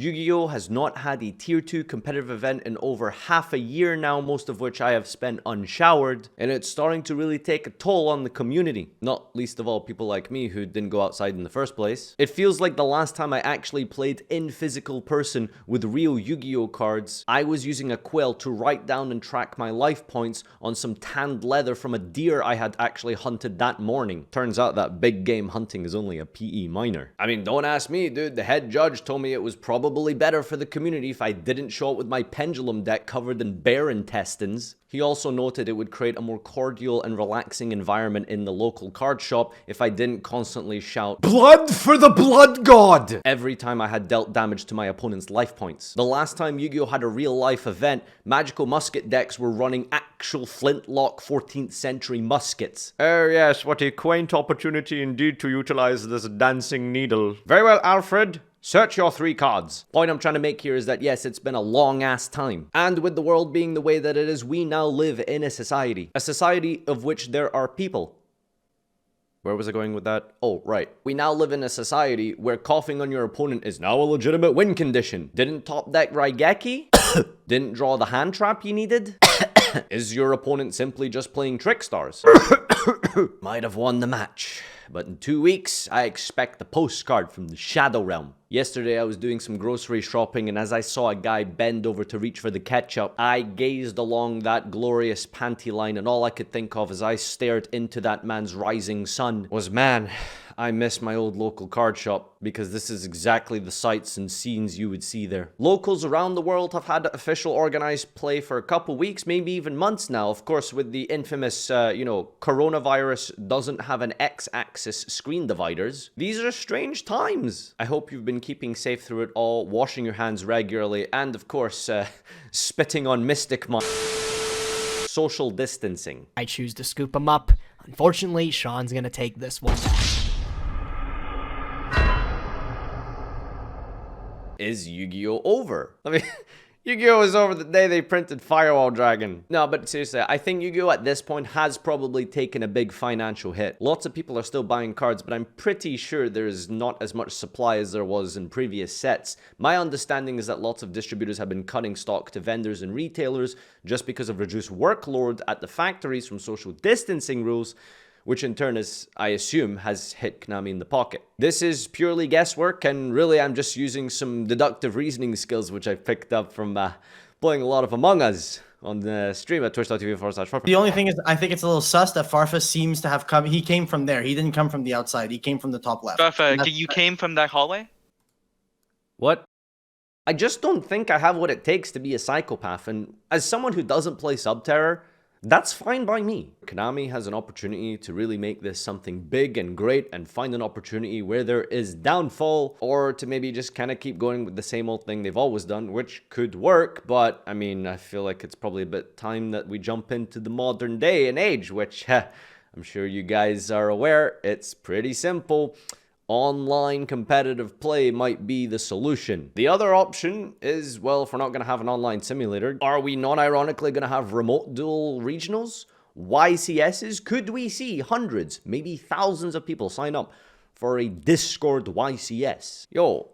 Yu-Gi-Oh has not had a tier 2 competitive event in over half a year now, most of which I have spent unshowered, and it's starting to really take a toll on the community, not least of all people like me who didn't go outside in the first place. It feels like the last time I actually played in physical person with real Yu-Gi-Oh cards, I was using a quill to write down and track my life points on some tanned leather from a deer I had actually hunted that morning. Turns out that big game hunting is only a PE minor. I mean, don't ask me, dude. The head judge told me it was probably better for the community if I didn't show up with my pendulum deck covered in bear intestines. He also noted it would create a more cordial and relaxing environment in the local card shop if I didn't constantly shout, "Blood for the blood god!" every time I had dealt damage to my opponent's life points. The last time Yu-Gi-Oh had a real life event, magical musket decks were running actual flintlock 14th century muskets. Oh yes, what a quaint opportunity indeed to utilize this dancing needle. Very well, Alfred. Search your 3 cards. Point I'm trying to make here is that yes, it's been a long ass time. And with the world being the way that it is, we now live in a society. A society of which there are people. Where was I going with that? Oh, right. We now live in a society where coughing on your opponent is now a legitimate win condition. Didn't top deck Raigeki? Didn't draw the hand trap you needed? Is your opponent simply just playing trick stars? Might have won the match. But in 2 weeks, I expect the postcard from the Shadow Realm. Yesterday, I was doing some grocery shopping, and as I saw a guy bend over to reach for the ketchup, I gazed along that glorious panty line, and all I could think of as I stared into that man's rising sun was, man, I miss my old local card shop, because this is exactly the sights and scenes you would see there. Locals around the world have had official organized play for a couple weeks, maybe even months now. Of course, with the infamous, coronavirus doesn't have an X-axis screen dividers. These are strange times. I hope you've been keeping safe through it all, washing your hands regularly, and of course, spitting on Mystic Month. Social distancing. I choose to scoop him up. Unfortunately, Sean's gonna take this one back. Is Yu-Gi-Oh over? I mean, Yu-Gi-Oh was over the day they printed Firewall Dragon. No, but seriously, I think Yu-Gi-Oh at this point has probably taken a big financial hit. Lots of people are still buying cards, but I'm pretty sure there's not as much supply as there was in previous sets. My understanding is that lots of distributors have been cutting stock to vendors and retailers just because of reduced workload at the factories from social distancing rules, which in turn is, I assume, has hit Konami in the pocket. This is purely guesswork, and really I'm just using some deductive reasoning skills which I picked up from playing a lot of Among Us on the stream at twitch.tv/Farfa. The only thing is, I think it's a little sus that Farfa seems to have come. He came from there. He didn't come from the outside. He came from the top left. Farfa, you came from that hallway? What? I just don't think I have what it takes to be a psychopath, and as someone who doesn't play Subterror, that's fine by me. Konami has an opportunity to really make this something big and great and find an opportunity where there is downfall, or to maybe just kind of keep going with the same old thing they've always done, which could work, but I mean, I feel like it's probably a bit time that we jump into the modern day and age, which I'm sure you guys are aware, it's pretty simple. Online competitive play might be the solution. The other option is, well, if we're not going to have an online simulator, are we not ironically going to have remote duel regionals? YCSs? Could we see hundreds, maybe thousands of people sign up for a Discord YCS? Yo,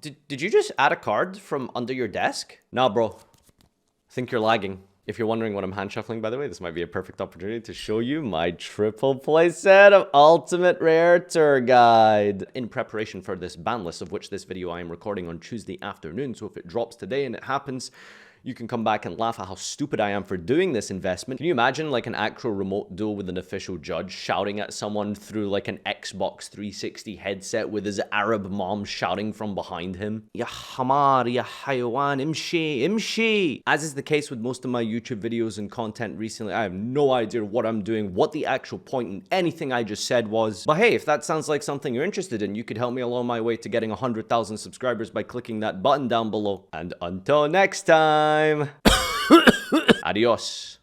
did you just add a card from under your desk? Nah, bro. I think you're lagging. If you're wondering what I'm hand shuffling, by the way, this might be a perfect opportunity to show you my triple play set of Ultimate Rare Tour Guide. In preparation for this ban list, of which this video I am recording on Tuesday afternoon, so if it drops today and it happens, you can come back and laugh at how stupid I am for doing this investment. Can you imagine like an actual remote duel with an official judge shouting at someone through like an Xbox 360 headset with his Arab mom shouting from behind him? Ya hamar, ya hayawan, imshi, imshi. As is the case with most of my YouTube videos and content recently, I have no idea what I'm doing, what the actual point in anything I just said was. But hey, if that sounds like something you're interested in, you could help me along my way to getting 100,000 subscribers by clicking that button down below. And until next time, adios.